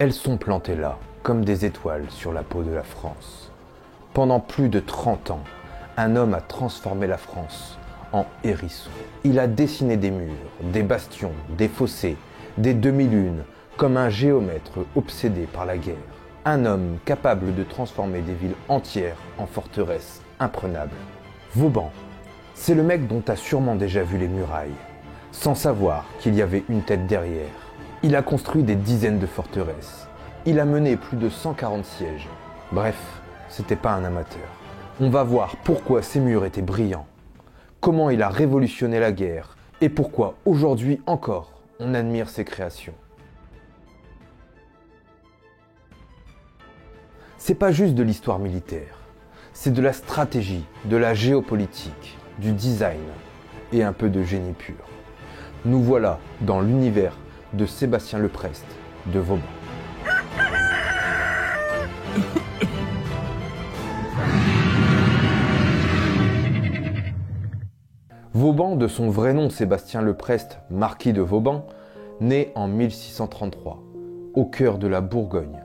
Elles sont plantées là, comme des étoiles sur la peau de la France. Pendant plus de 30 ans, un homme a transformé la France en hérisson. Il a dessiné des murs, des bastions, des fossés, des demi-lunes, comme un géomètre obsédé par la guerre. Un homme capable de transformer des villes entières en forteresses imprenables. Vauban, c'est le mec dont tu as sûrement déjà vu les murailles, sans savoir qu'il y avait une tête derrière. Il a construit des dizaines de forteresses. Il a mené plus de 140 sièges. Bref, c'était pas un amateur. On va voir pourquoi ces murs étaient brillants, comment il a révolutionné la guerre et pourquoi aujourd'hui encore on admire ses créations. C'est pas juste de l'histoire militaire, c'est de la stratégie, de la géopolitique, du design et un peu de génie pur. Nous voilà dans l'univers de Sébastien Leprest de Vauban. Vauban, de son vrai nom Sébastien Leprest, marquis de Vauban, naît en 1633, au cœur de la Bourgogne.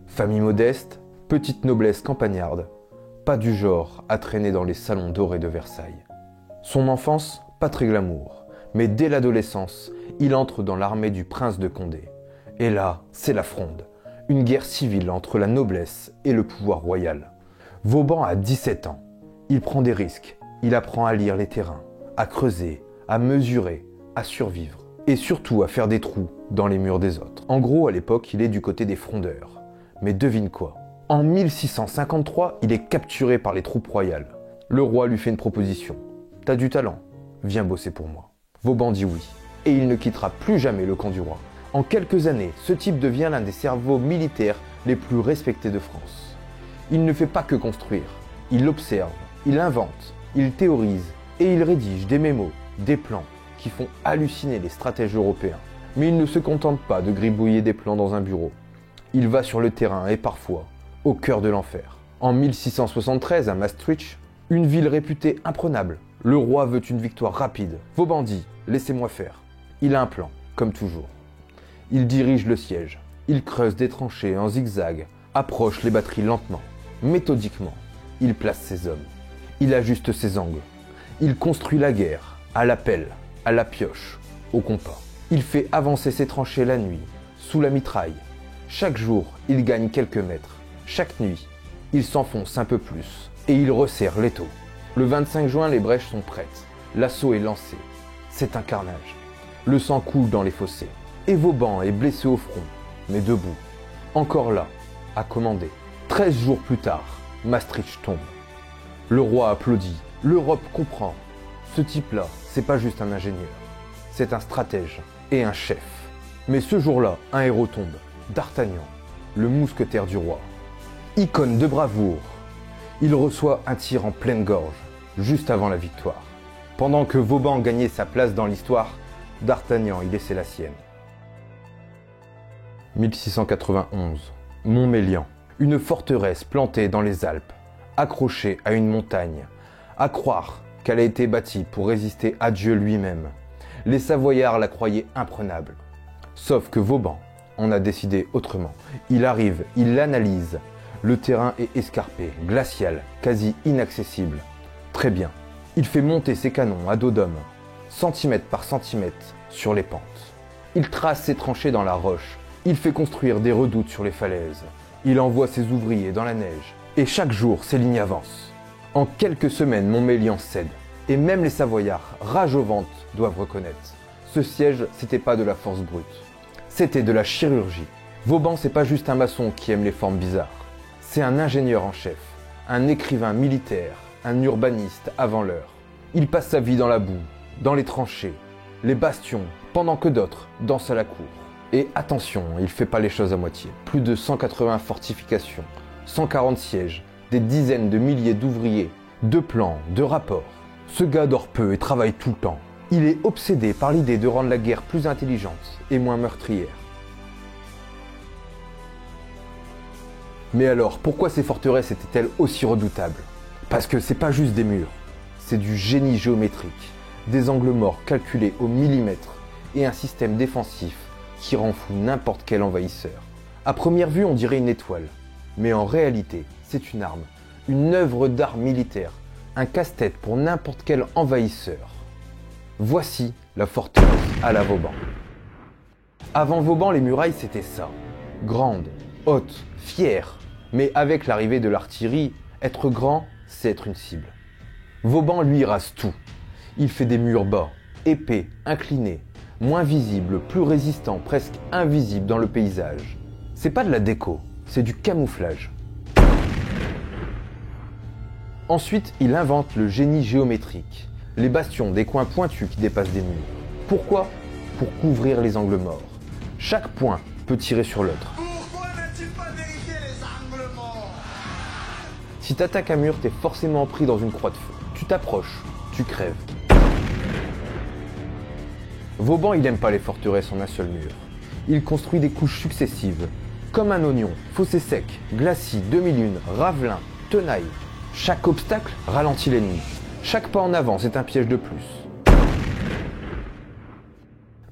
Famille modeste, petite noblesse campagnarde, pas du genre à traîner dans les salons dorés de Versailles. Son enfance, pas très glamour, mais dès l'adolescence, il entre dans l'armée du prince de Condé. Et là, c'est la fronde, une guerre civile entre la noblesse et le pouvoir royal. Vauban a 17 ans, il prend des risques, il apprend à lire les terrains, à creuser, à mesurer, à survivre, et surtout à faire des trous dans les murs des autres. En gros, à l'époque, il est du côté des frondeurs. Mais devine quoi? En 1653, il est capturé par les troupes royales. Le roi lui fait une proposition. « T'as du talent, viens bosser pour moi. » Vauban dit oui, et il ne quittera plus jamais le camp du roi. En quelques années, ce type devient l'un des cerveaux militaires les plus respectés de France. Il ne fait pas que construire, il observe, il invente, il théorise, et il rédige des mémos, des plans, qui font halluciner les stratèges européens. Mais il ne se contente pas de gribouiller des plans dans un bureau. Il va sur le terrain et parfois au cœur de l'enfer. En 1673, à Maastricht, une ville réputée imprenable, le roi veut une victoire rapide. Vauban dit « Laissez-moi faire ». Il a un plan, comme toujours. Il dirige le siège. Il creuse des tranchées en zigzag, approche les batteries lentement, méthodiquement. Il place ses hommes. Il ajuste ses angles. Il construit la guerre, à la pelle, à la pioche, au compas. Il fait avancer ses tranchées la nuit, sous la mitraille. Chaque jour, il gagne quelques mètres. Chaque nuit, il s'enfonce un peu plus et il resserre l'étau. Le 25 juin, les brèches sont prêtes. L'assaut est lancé. C'est un carnage. Le sang coule dans les fossés. Et Vauban est blessé au front, mais debout. Encore là, à commander. 13 jours plus tard, Maastricht tombe. Le roi applaudit. L'Europe comprend. Ce type-là, c'est pas juste un ingénieur. C'est un stratège et un chef. Mais ce jour-là, un héros tombe. D'Artagnan, le mousquetaire du roi. Icône de bravoure. Il reçoit un tir en pleine gorge, juste avant la victoire. Pendant que Vauban gagnait sa place dans l'histoire, D'Artagnan y laissait la sienne. 1691, Montmélian, une forteresse plantée dans les Alpes, accrochée à une montagne, à croire qu'elle a été bâtie pour résister à Dieu lui-même. Les Savoyards la croyaient imprenable. Sauf que Vauban en a décidé autrement. Il arrive, il l'analyse. Le terrain est escarpé, glacial, quasi inaccessible. Très bien. Il fait monter ses canons à dos d'homme, centimètre par centimètre, sur les pentes. Il trace ses tranchées dans la roche. Il fait construire des redoutes sur les falaises. Il envoie ses ouvriers dans la neige. Et chaque jour, ses lignes avancent. En quelques semaines, Montmélian cède. Et même les Savoyards, rage au ventre, doivent reconnaître. Ce siège, c'était pas de la force brute. C'était de la chirurgie. Vauban, c'est pas juste un maçon qui aime les formes bizarres. C'est un ingénieur en chef, un écrivain militaire, un urbaniste avant l'heure. Il passe sa vie dans la boue, dans les tranchées, les bastions, pendant que d'autres dansent à la cour. Et attention, il fait pas les choses à moitié. Plus de 180 fortifications, 140 sièges, des dizaines de milliers d'ouvriers, de plans, de rapports. Ce gars dort peu et travaille tout le temps. Il est obsédé par l'idée de rendre la guerre plus intelligente et moins meurtrière. Mais alors, pourquoi ces forteresses étaient-elles aussi redoutables? Parce que c'est pas juste des murs, c'est du génie géométrique, des angles morts calculés au millimètre et un système défensif qui rend fou n'importe quel envahisseur. À première vue, on dirait une étoile. Mais en réalité, c'est une arme, une œuvre d'art militaire, un casse-tête pour n'importe quel envahisseur. Voici la forteresse à la Vauban. Avant Vauban, les murailles, c'était ça. Grandes, hautes, fières. Mais avec l'arrivée de l'artillerie, être grand, c'est être une cible. Vauban, lui, rase tout. Il fait des murs bas, épais, inclinés, moins visibles, plus résistants, presque invisibles dans le paysage. C'est pas de la déco, c'est du camouflage. Ensuite, il invente le génie géométrique, les bastions, des coins pointus qui dépassent des murs. Pourquoi ? Pour couvrir les angles morts. Chaque point peut tirer sur l'autre. Pourquoi n'a-t-il pas vérifié les angles morts ? Si t'attaques un mur, t'es forcément pris dans une croix de feu. Tu t'approches, tu crèves. Vauban, il aime pas les forteresses en un seul mur. Il construit des couches successives, comme un oignon, fossé sec, glacis, demi-lune, ravelin, tenaille. Chaque obstacle ralentit l'ennemi. Chaque pas en avant, c'est un piège de plus.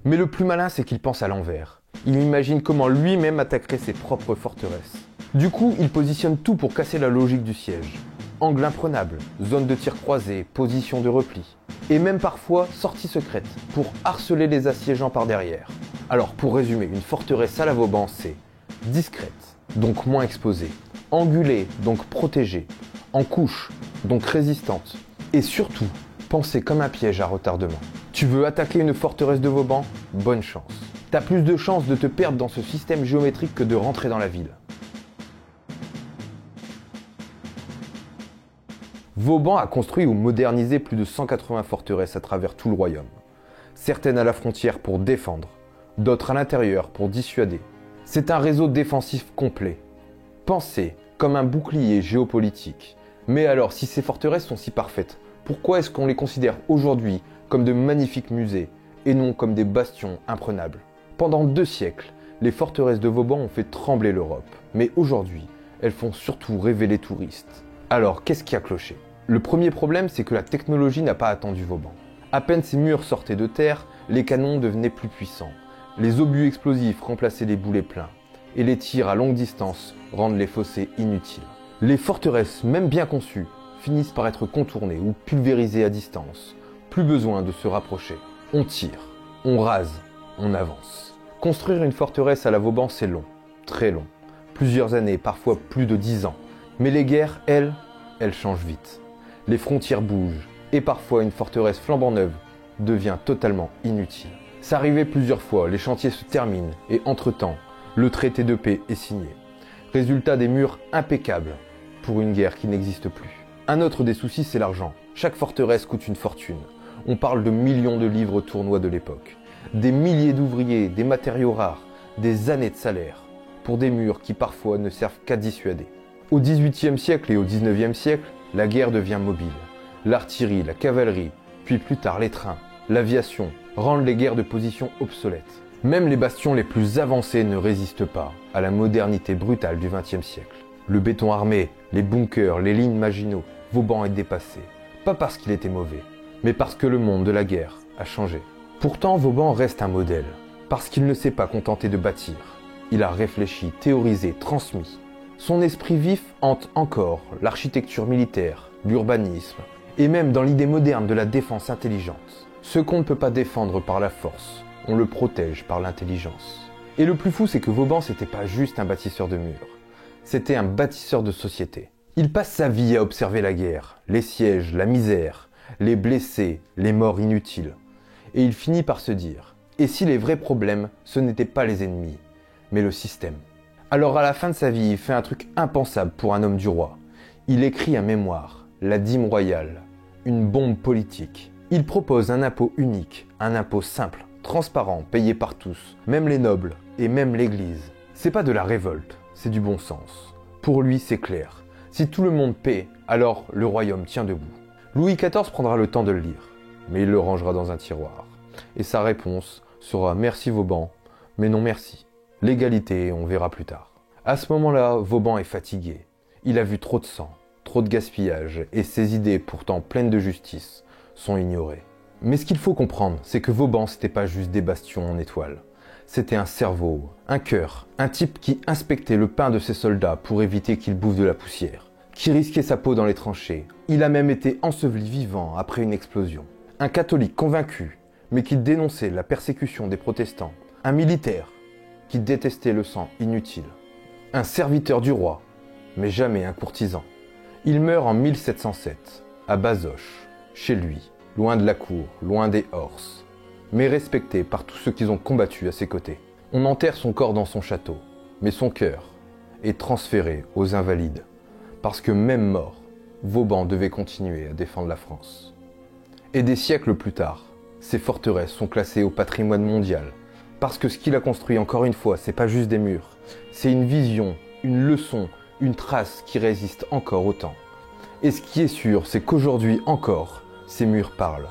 Mais le plus malin, c'est qu'il pense à l'envers. Il imagine comment lui-même attaquerait ses propres forteresses. Du coup, il positionne tout pour casser la logique du siège. Angle imprenable, zone de tir croisé, position de repli. Et même parfois, sortie secrète, pour harceler les assiégeants par derrière. Alors, pour résumer, une forteresse à la Vauban, c'est discrète, donc moins exposée. Angulée, donc protégée. En couche, donc résistante. Et surtout, pensée comme un piège à retardement. Tu veux attaquer une forteresse de Vauban ? Bonne chance. T'as plus de chances de te perdre dans ce système géométrique que de rentrer dans la ville. Vauban a construit ou modernisé plus de 180 forteresses à travers tout le royaume. Certaines à la frontière pour défendre, d'autres à l'intérieur pour dissuader. C'est un réseau défensif complet, pensé comme un bouclier géopolitique. Mais alors, si ces forteresses sont si parfaites, pourquoi est-ce qu'on les considère aujourd'hui comme de magnifiques musées et non comme des bastions imprenables ? Pendant 2 siècles, les forteresses de Vauban ont fait trembler l'Europe. Mais aujourd'hui, elles font surtout rêver les touristes. Alors, qu'est-ce qui a cloché ? Le premier problème, c'est que la technologie n'a pas attendu Vauban. À peine ces murs sortaient de terre, les canons devenaient plus puissants. Les obus explosifs remplaçaient les boulets pleins. Et les tirs à longue distance rendent les fossés inutiles. Les forteresses, même bien conçues, finissent par être contournées ou pulvérisées à distance. Plus besoin de se rapprocher. On tire, on rase, on avance. Construire une forteresse à la Vauban, c'est long, très long. Plusieurs années, parfois plus de 10 ans. Mais les guerres, elles changent vite. Les frontières bougent, et parfois une forteresse flambant neuve devient totalement inutile. Ça arrivait plusieurs fois, les chantiers se terminent, et entre-temps, le traité de paix est signé. Résultat, des murs impeccables pour une guerre qui n'existe plus. Un autre des soucis, c'est l'argent. Chaque forteresse coûte une fortune. On parle de millions de livres tournois de l'époque. Des milliers d'ouvriers, des matériaux rares, des années de salaire, pour des murs qui parfois ne servent qu'à dissuader. Au XVIIIe siècle et au XIXe siècle, la guerre devient mobile. L'artillerie, la cavalerie, puis plus tard les trains, l'aviation, rendent les guerres de position obsolètes. Même les bastions les plus avancés ne résistent pas à la modernité brutale du XXe siècle. Le béton armé, les bunkers, les lignes Maginot, Vauban est dépassé. Pas parce qu'il était mauvais, mais parce que le monde de la guerre a changé. Pourtant, Vauban reste un modèle, parce qu'il ne s'est pas contenté de bâtir. Il a réfléchi, théorisé, transmis. Son esprit vif hante encore l'architecture militaire, l'urbanisme, et même dans l'idée moderne de la défense intelligente. Ce qu'on ne peut pas défendre par la force, on le protège par l'intelligence. Et le plus fou, c'est que Vauban, c'était pas juste un bâtisseur de murs. C'était un bâtisseur de société. Il passe sa vie à observer la guerre, les sièges, la misère, les blessés, les morts inutiles. Et il finit par se dire, et si les vrais problèmes, ce n'étaient pas les ennemis, mais le système ? Alors à la fin de sa vie, il fait un truc impensable pour un homme du roi. Il écrit un mémoire, la dîme royale, une bombe politique. Il propose un impôt unique, un impôt simple, transparent, payé par tous, même les nobles et même l'Église. C'est pas de la révolte, c'est du bon sens. Pour lui, c'est clair. Si tout le monde paie, alors le royaume tient debout. Louis XIV prendra le temps de le lire, mais il le rangera dans un tiroir. Et sa réponse sera « Merci Vauban, mais non merci. L'égalité, on verra plus tard. » À ce moment-là, Vauban est fatigué. Il a vu trop de sang, trop de gaspillage, et ses idées, pourtant pleines de justice, sont ignorées. Mais ce qu'il faut comprendre, c'est que Vauban, c'était pas juste des bastions en étoile. C'était un cerveau, un cœur, un type qui inspectait le pain de ses soldats pour éviter qu'ils bouffent de la poussière, qui risquait sa peau dans les tranchées. Il a même été enseveli vivant après une explosion. Un catholique convaincu, mais qui dénonçait la persécution des protestants. Un militaire qui détestait le sang inutile. Un serviteur du roi, mais jamais un courtisan. Il meurt en 1707, à Bazoches, chez lui, loin de la cour, loin des Horses, mais respecté par tous ceux qui ont combattu à ses côtés. On enterre son corps dans son château, mais son cœur est transféré aux Invalides, parce que même mort, Vauban devait continuer à défendre la France. Et des siècles plus tard, ces forteresses sont classées au patrimoine mondial, parce que ce qu'il a construit, encore une fois, c'est pas juste des murs, c'est une vision, une leçon, une trace qui résiste encore au temps. Et ce qui est sûr, c'est qu'aujourd'hui encore, ces murs parlent,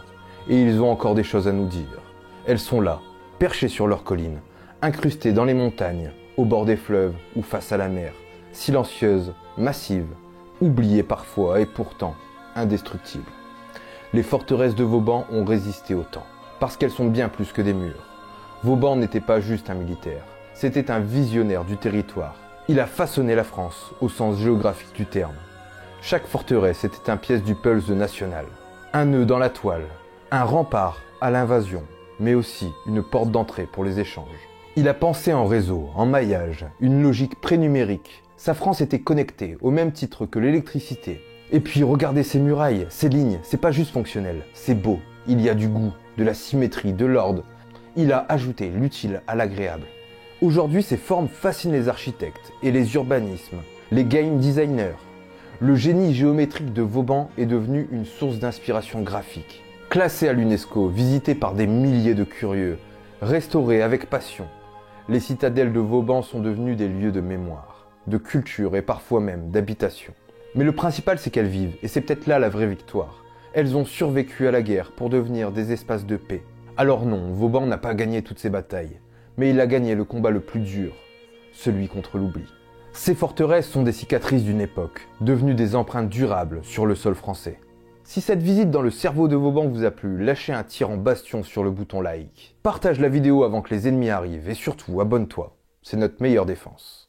et ils ont encore des choses à nous dire. Elles sont là, perchées sur leurs collines, incrustées dans les montagnes, au bord des fleuves ou face à la mer, silencieuses, massives, oubliées parfois et pourtant indestructibles. Les forteresses de Vauban ont résisté au temps, parce qu'elles sont bien plus que des murs. Vauban n'était pas juste un militaire, c'était un visionnaire du territoire. Il a façonné la France au sens géographique du terme. Chaque forteresse était un pièce du puzzle national, un nœud dans la toile, un rempart à l'invasion, mais aussi une porte d'entrée pour les échanges. Il a pensé en réseau, en maillage, une logique prénumérique. Sa France était connectée au même titre que l'électricité. Et puis regardez ces murailles, ces lignes, c'est pas juste fonctionnel, c'est beau. Il y a du goût, de la symétrie, de l'ordre. Il a ajouté l'utile à l'agréable. Aujourd'hui, ces formes fascinent les architectes et les urbanismes, les game designers. Le génie géométrique de Vauban est devenu une source d'inspiration graphique. Classé à l'UNESCO, visité par des milliers de curieux, restauré avec passion, les citadelles de Vauban sont devenues des lieux de mémoire, de culture et parfois même d'habitation. Mais le principal, c'est qu'elles vivent, et c'est peut-être là la vraie victoire. Elles ont survécu à la guerre pour devenir des espaces de paix. Alors non, Vauban n'a pas gagné toutes ces batailles, mais il a gagné le combat le plus dur, celui contre l'oubli. Ces forteresses sont des cicatrices d'une époque, devenues des empreintes durables sur le sol français. Si cette visite dans le cerveau de Vauban vous a plu, lâchez un tir en bastion sur le bouton like. Partage la vidéo avant que les ennemis arrivent et surtout abonne-toi, c'est notre meilleure défense.